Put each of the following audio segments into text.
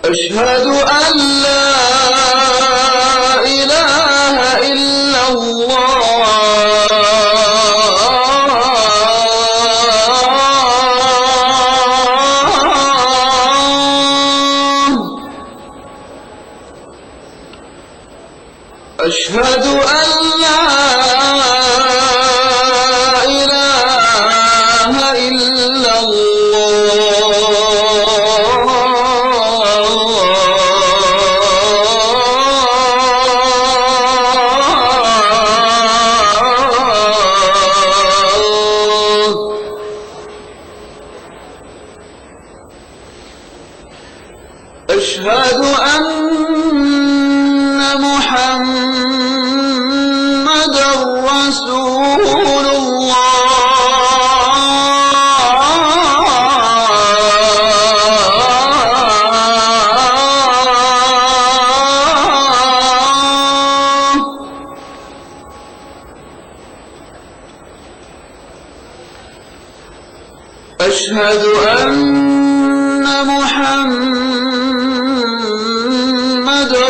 أشهد أن لا إله إلا الله أشهد أن لا إله إلا أشهد أن محمدًا رسول الله أشهد أن محمدًا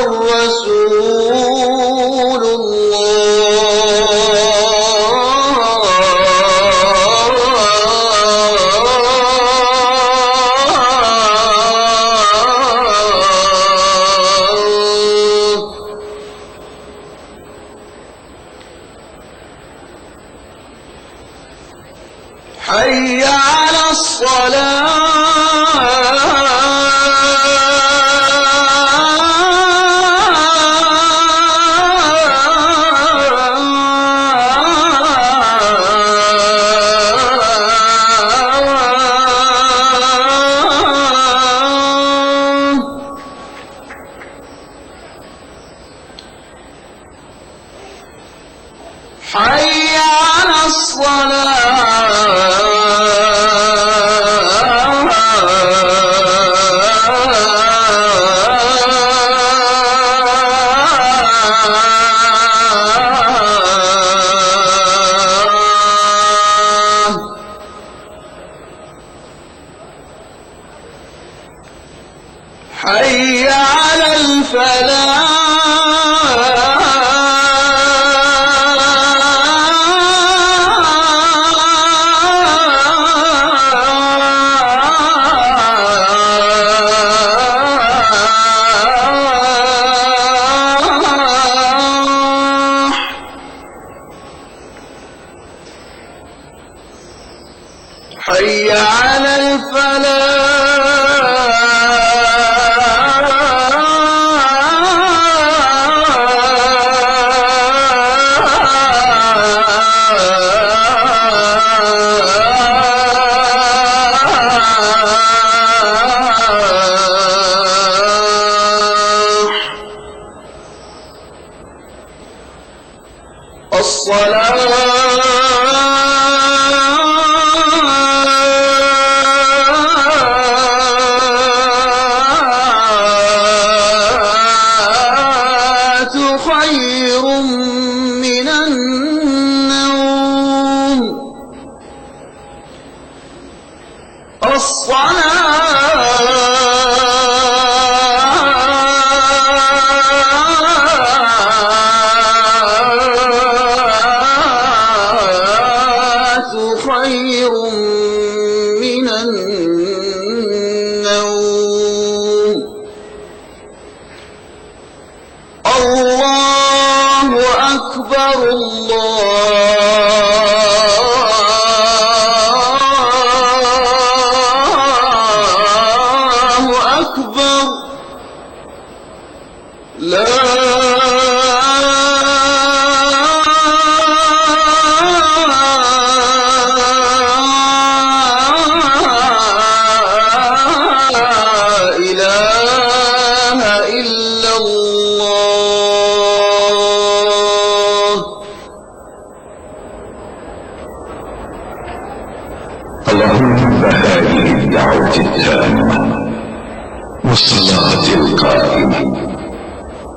رسول حي على حي على حي على الفلاح حي على الصلاة خير من النوم الصلاة خير من النوم الله أكبر الله والصلاة القائمة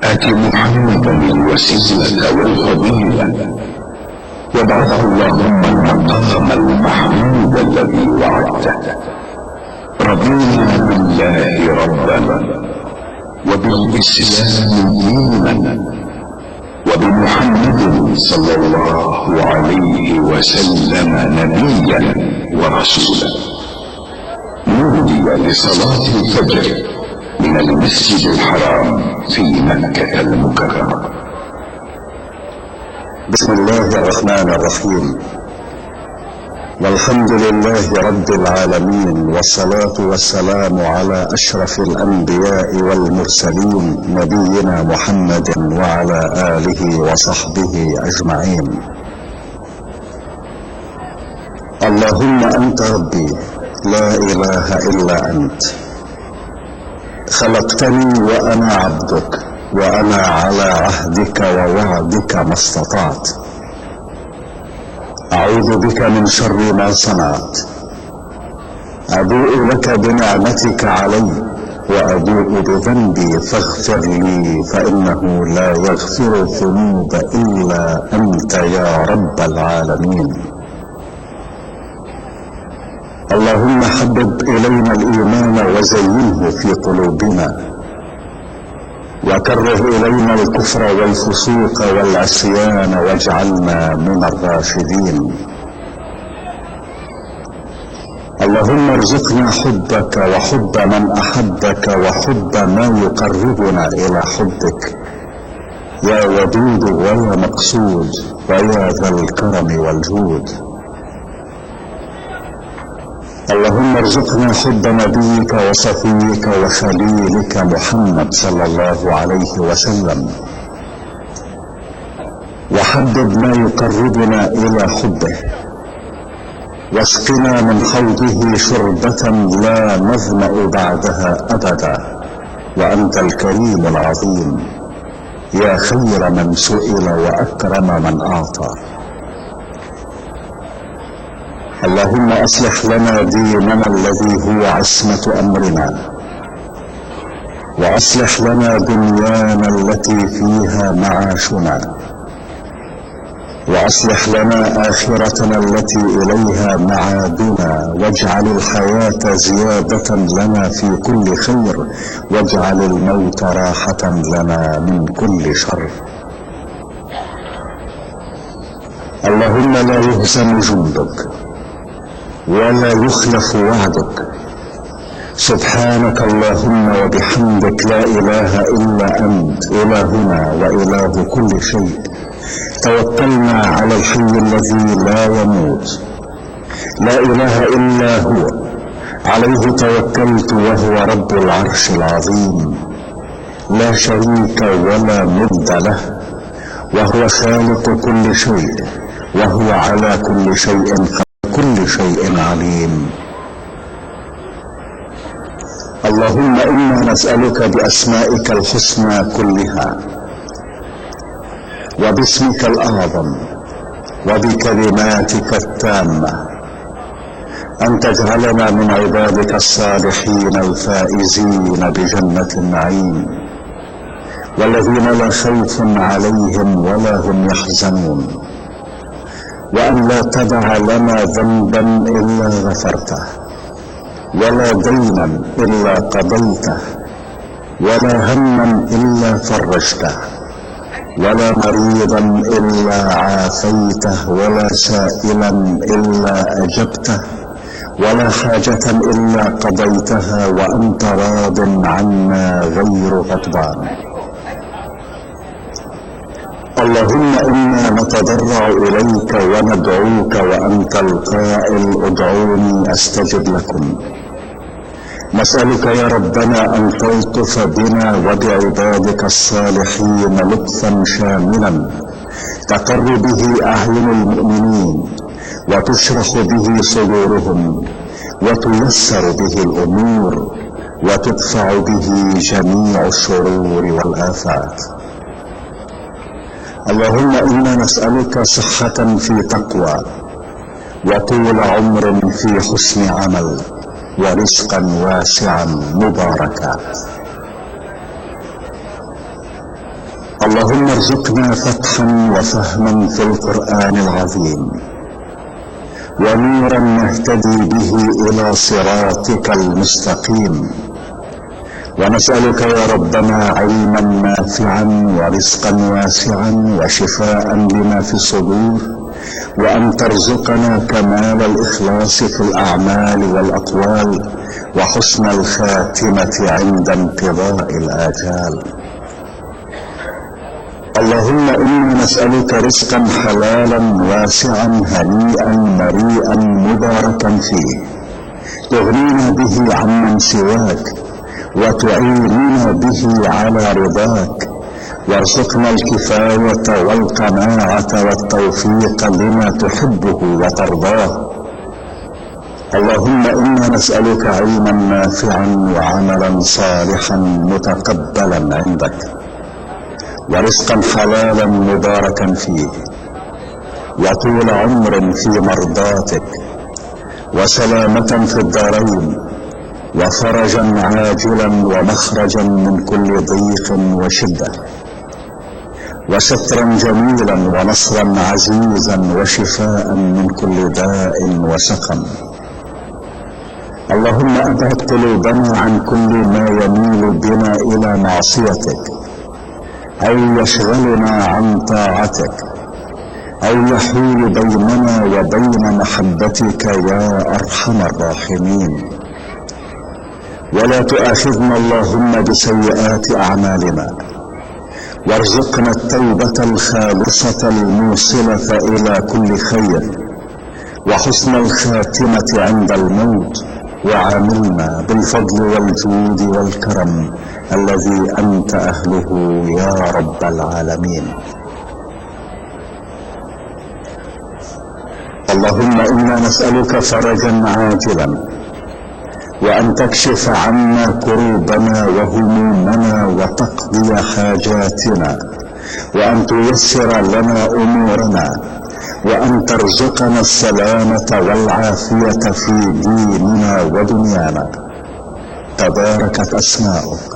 آت محمدا الوسيلة والفضيلة وابعثه اللهم المقام المحمود الذي وعدته. رضينا بالله ربا وبالإسلام دينا وبمحمد صلى الله عليه وسلم نبيا ورسولا. نودي لصلاة الفجر من المسجد الحرام في مكة المكرمة. بسم الله الرحمن الرحيم، والحمد لله رب العالمين، والصلاة والسلام على أشرف الأنبياء والمرسلين نبينا محمد وعلى آله وصحبه أجمعين. اللهم أنت ربي لا إله إلا أنت، خلقتني وأنا عبدك، وأنا على عهدك ووعدك ما استطعت. أعوذ بك من شر ما صنعت، أبوء لك بنعمتك علي وأبوء بذنبي فاغفر لي، فإنه لا يغفر الذنوب إلا أنت يا رب العالمين. اللهم حبب إلينا الإيمان وزينه في قلوبنا، وكره إلينا الكفر والفسوق والعصيان واجعلنا من الراشدين. اللهم ارزقنا حبك وحب من أحبك وحب ما يقربنا إلى حبك يا ودود ويا مقصود ويا ذا الكرم والجود. اللهم ارزقنا حب نبيك وصفيك وخليلك محمد صلى الله عليه وسلم، وحبب ما يقربنا إلى حبه، واسقنا من حوضه شربة لا نظمأ بعدها أبدا، وأنت الكريم العظيم يا خير من سئل وأكرم من أعطى. اللهم أصلح لنا ديننا الذي هو عصمة أمرنا، وأصلح لنا دنيانا التي فيها معاشنا، وأصلح لنا آخرتنا التي إليها معادنا، واجعل الحياة زيادة لنا في كل خير، واجعل الموت راحة لنا من كل شر. اللهم لا يهزم جندك ولا يخلف وعدك. سبحانك اللهم وبحمدك، لا إله إلا أنت إلهنا وإله كل شيء. توكلنا على الحي الذي لا يموت، لا إله إلا هو، عليه توكلت وهو رب العرش العظيم، لا شريك ولا ند له، وهو خالق كل شيء، وهو على كل شيء كل شيء عليم. اللهم إنا نسألك بأسمائك الحسنى كلها وباسمك الأعظم وبكلماتك التامة أن تجعلنا من عبادك الصالحين الفائزين بجنة النعيم، والذين لا خوف عليهم ولا هم يحزنون، وأن لا تدع لنا ذنبا إلا غفرته، ولا دينا إلا قضيته، ولا هما إلا فرجته، ولا مريضا إلا عافيته، ولا سائلا إلا أجبته، ولا حاجة إلا قضيتها وأنت راض عنا غير غضبان. اللهم إنا نتضرع إليك وندعوك وأنت القائل ادعوني أستجب لكم. نسألك يا ربنا أن تلطف بنا وبعبادك الصالحين لطفا شاملا تقر به أعين المؤمنين، وتشرح به صدورهم، وتيسر به الأمور، وتدفع به جميع الشرور والآفات. اللهم إنا نسألك صحة في تقوى، وطول عمر في حسن عمل، ورزقا واسعا مباركا. اللهم ارزقنا فتحا وفهما في القرآن العظيم، ونورا نهتدي به إلى صراطك المستقيم. ونسألك يا ربنا علما نافعا ورزقا واسعا وشفاء لما في الصدور، وأن ترزقنا كمال الإخلاص في الأعمال والأقوال، وحسن الخاتمة عند انقضاء الآجال. اللهم إنا نسألك رزقا حلالا واسعا هنيئا مريئا مباركا فيه، تغنينا به عمن سواك، وتعيننا به على رضاك، وارزقنا الكفاية والقناعة والتوفيق لما تحبه وترضاه. اللهم إنا نسألك علما نافعا وعملا صالحا متقبلا عندك، ورزقا حلالا مباركا فيه، وطول عمر في مرضاتك، وسلامة في الدارين، وفرجا عاجلا ومخرجا من كل ضيق وشدة، وسترا جميلا ونصرا عزيزا وشفاء من كل داء وسقم. اللهم أبعد قلوبنا عن كل ما يميل بنا إلى معصيتك، أو يشغلنا عن طاعتك، أو يحول بيننا وبين محبتك يا أرحم الراحمين. ولا تؤاخذنا اللهم بسيئات أعمالنا، وارزقنا التوبة الخالصة الموصلة إلى كل خير، وحسن الخاتمة عند الموت، وعاملنا بالفضل والجود والكرم الذي أنت أهله يا رب العالمين. اللهم إنا نسألك فرجا عاجلا، وأن تكشف عنا كروبنا وهمومنا وتقضي حاجاتنا، وأن تيسر لنا أمورنا، وأن ترزقنا السلامة والعافية في ديننا ودنيانا. تباركت أسماؤك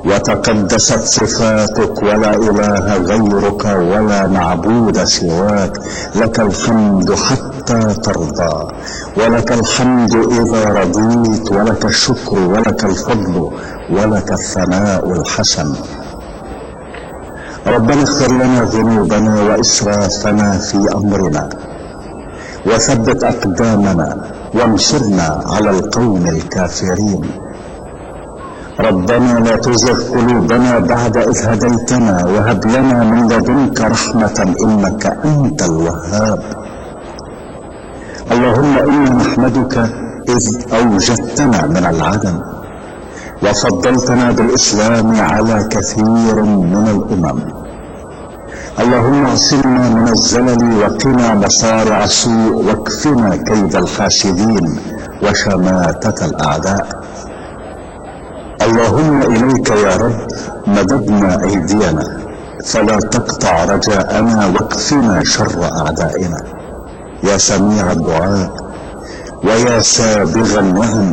وتقدست صفاتك، ولا إله غيرك ولا معبود سواك. لك الحمد حتى ترضى، ولك الحمد إذا رضيت، ولك الشكر ولك الفضل ولك الثناء الحسن. ربنا اغفر لنا ذنوبنا وإسرافنا في أمرنا، وثبت أقدامنا، وانصرنا على القوم الكافرين. ربنا لا تزغ قلوبنا بعد إذ هديتنا، وهب لنا من لدنك رحمة إنك أنت الوهاب. اللهم إنا نحمدك إذ أوجدتنا من العدم، وفضلتنا بالإسلام على كثير من الأمم. اللهم اعصمنا من الزلل، وقنا مصارع السوء، واكفنا كيد الحاسدين وشماتة الأعداء. اللهم إليك يا رب مددنا أيدينا، فلا تقطع رجاءنا، واكفنا شر أعدائنا. يا سميع الدعاء، ويا سابغ النهم،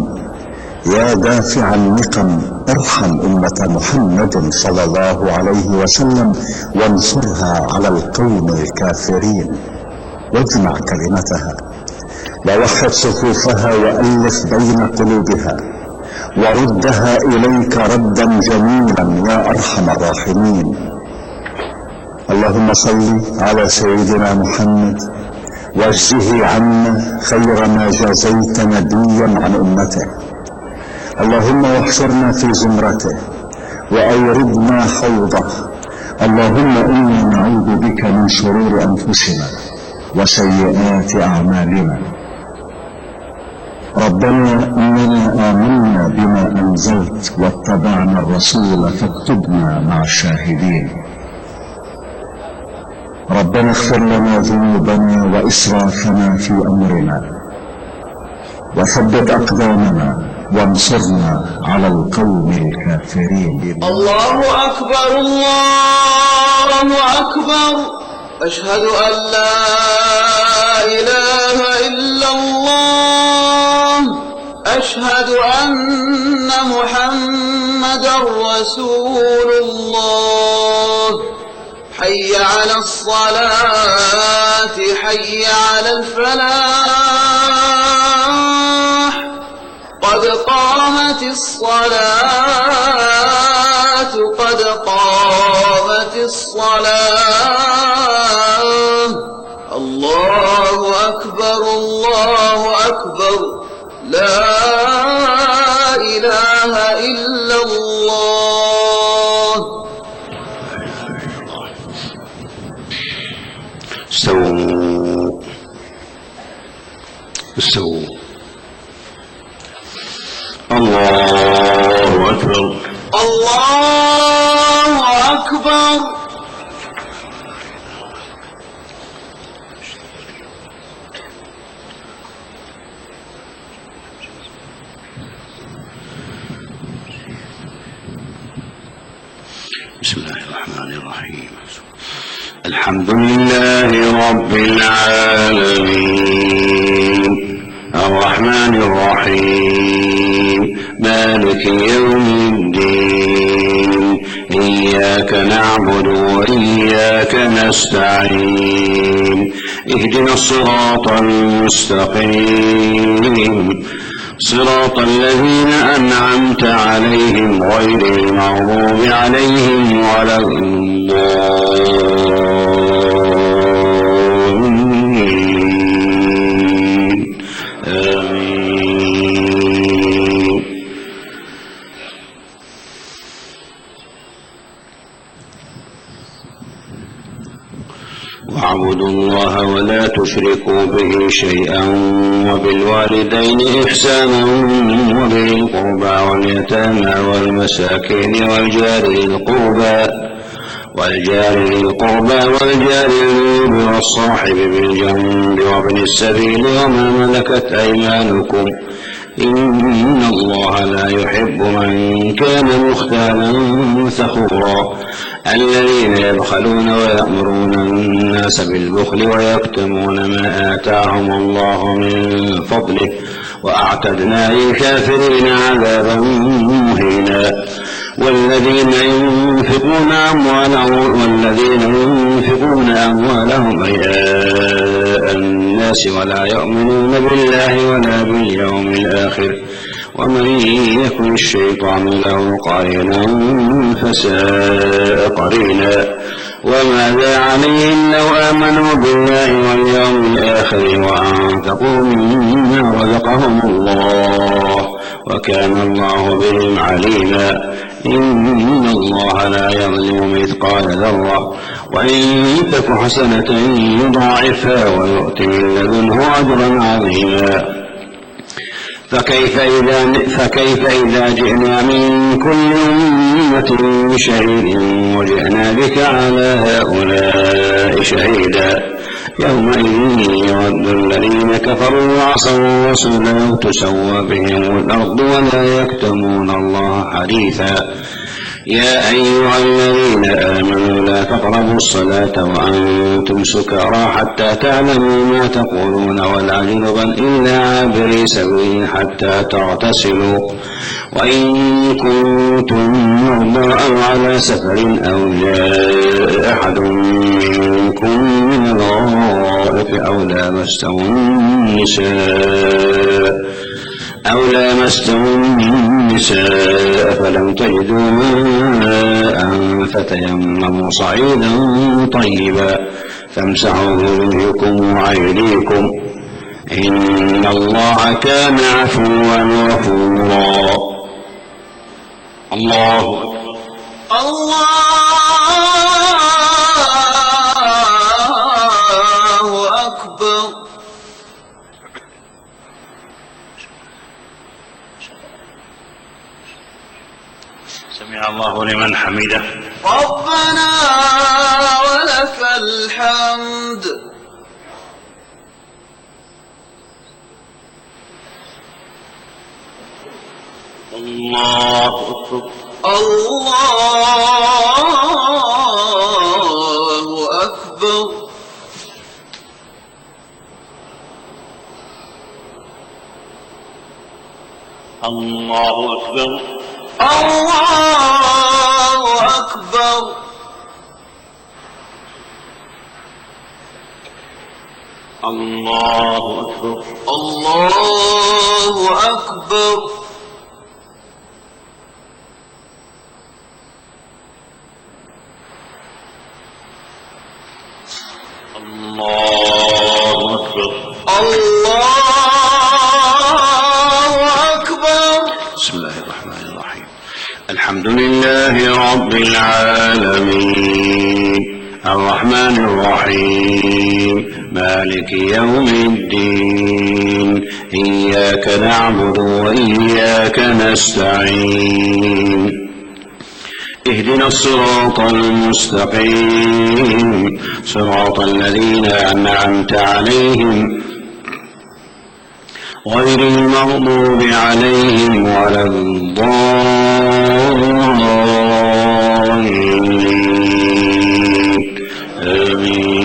يا دافع النقم، ارحم أمة محمد صلى الله عليه وسلم، وانصرها على القوم الكافرين، واجمع كلمتها، ووحد صفوفها، وألف بين قلوبها، وردها إليك ردا جميلا يا أرحم الراحمين. اللهم صل على سيدنا محمد، واجزه عنا خير ما جازيت نبيا عن أمته. اللهم واحشرنا في زمرته، وأوردنا حوضه. اللهم إنا نعوذ بك من شرور أنفسنا وسيئات أعمالنا. ربنا إننا آمنا بما أنزلت، واتبعنا الرسول فاكتبنا مع الشاهدين. ربنا اغفر لنا ذنوبنا وإسرافنا في أمرنا، وثبت أقدامنا، وانصرنا على القوم الكافرين. الله أكبر الله أكبر، أشهد أن لا إله إلا الله، وأشهد أن محمدًا رسول الله. حي على الصلاة حي على الفلاح قد قامت الصلاة قد قامت الصلاة. الله أكبر الله أكبر لا إله إلا الله. استووا استووا. الله أكبر الله أكبر. بسم الله الرحمن الرحيم. الحمد لله رب العالمين الرحمن الرحيم مالك يوم الدين إياك نعبد وإياك نستعين اهدنا الصراط المستقيم صراط الذين أنعمت عليهم غير المغضوب عليهم ولا الضالين آمين. واعبدوا الله ولا تشركوا به شيئا وبالوالدين إحسانا وبذي القربى واليتامى والمساكين والجار ذي القربى والجار الجنب والصاحب بالجنب وابن السبيل وما ملكت أيمانكم إن الله لا يحب من كان مختالا فخورا الذين يبخلون ويأمرون الناس بالبخل ويكتمون ما آتاهم الله من فضله وأعتدنا للكافرين عذابا مهينا. والذين ينفقون أموالهم رئاء الناس ولا يؤمنون بالله ولا باليوم الآخر ومن يكن الشيطان له قرينا فساء قرينا. وماذا عليهم لو آمنوا بالله واليوم الآخر وأنفقوا مما رزقهم الله وكان الله بهم عليما. إن الله لا يظلم مثقال ذرة وإن تك حسنة يضاعفها ويؤتي من لدنه أجرا عظيما. فكيف إذا جئنا من كل أمة بشهيد وجئنا بك على هؤلاء شهيدا يومئذ يود الذين كفروا وعصوا رسوله تسوى بهم الأرض ولا يكتمون الله حديثا. يا أيها الذين آمنوا لا تقربوا الصلاة وأنتم سكارى حتى تعلموا ما تقولون ولا جنبا إلا عابري سبيل حتى تغتسلوا وإن كنتم مرضى أو على سفر أو جاء أحد منكم من الغائط أو لامستم النساء فلم تجدوا ماء فتيمموا صعيدا طيبا فامسحوا بوجوهكم وأيديكم إن الله كان عفوا غفورا. الله أكبر. سمع الله لمن حمده. ربنا ولك الحمد. الله أكبر. الله أكبر. الله أكبر. الله أكبر. الله أكبر. الله أكبر. الله أكبر. الله أكبر. بسم الله الرحمن الرحيم. الحمد لله رب العالمين الرحمن الرحيم مالك يوم الدين إياك نعبد وإياك نستعين اهدنا الصراط المستقيم صراط الذين أنعمت عليهم غير المغضوب عليهم ولا الضالين آمين.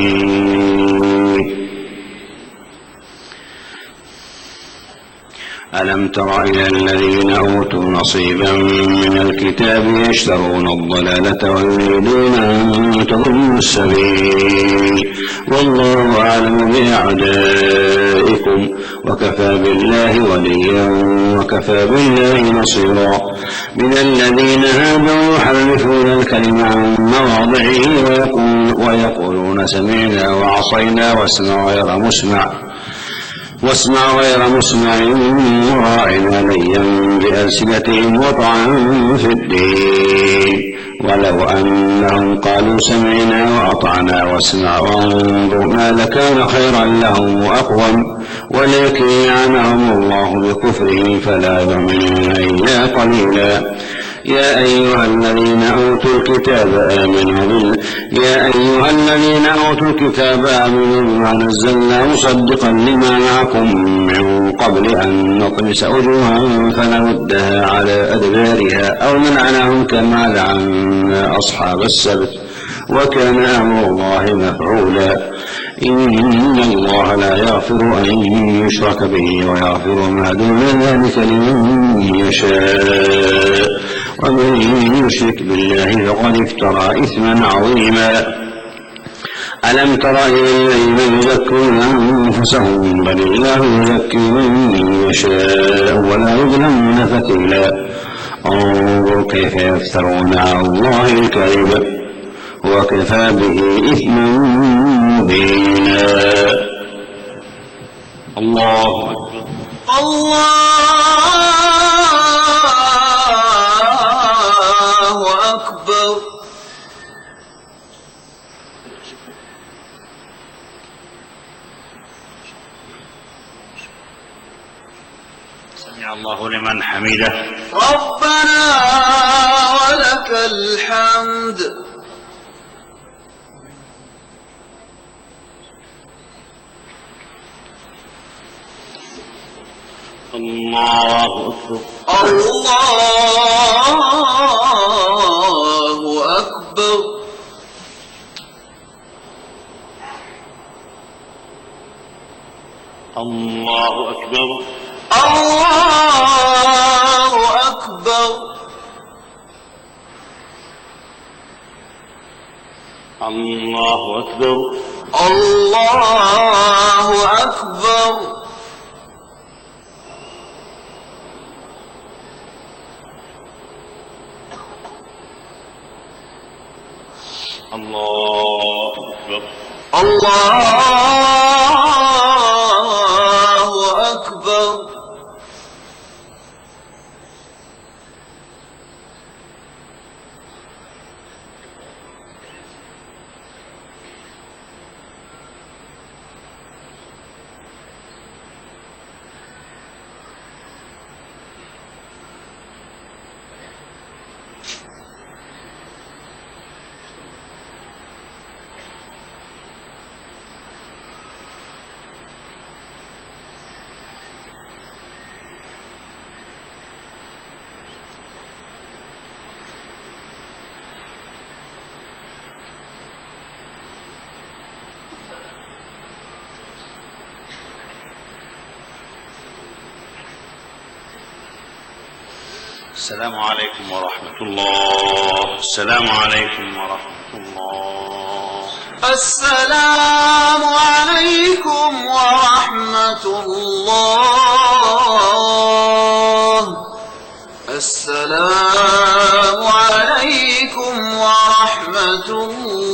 ألم تر إلى الذين أوتوا نصيبا من الكتاب يشترون الضلالة ويريدون أن تضلوا السبيل والله أعلم بأعدائكم وكفى بالله وليا وكفى بالله نصيرا. من الذين هادوا يحرفون الكلم عن مواضعه ويقولون سمعنا وعصينا واسمع غير مسمع وراعنا ليا بألسنتهم وطعنا في الدين ولو أنهم قالوا سمعنا وأطعنا واسمع وانظر ما لكان خيرا لهم وأقوم ولكن لعنهم الله بكفرهم فلا يؤمنون إلا قليلا. يا أيها الذين أوتوا الكتاب آمنوا بما نزلنا مصدقا لما معكم من قبل أن نطمس وجوها فنردها على أدبارها أو نلعنهم كما لعنا أصحاب السبت وكان أمر الله مفعولا. إن الله لا يغفر أن يشرك به ويغفر ما دون ذلك لمن يشاء ومن يشرك بالله فقد افترى إثما عظيما. ألم تر إلى الذين يزكون أنفسهم بل الله يزكي من يشاء ولا يظلمون فتيلا. انظر كيف يفترون على الله الكذب وكفى به إثما مبينا. الله أكبر. الله أكبر. سمع الله لمن حمده. ربنا ولك الحمد. الله أكبر. الله أكبر. الله أكبر. الله أكبر. الله أكبر. الله أكبر. الله أكبر. الله أكبر. السلام عليكم ورحمة الله. السلام عليكم ورحمة الله. السلام عليكم ورحمة الله. السلام عليكم ورحمة الله.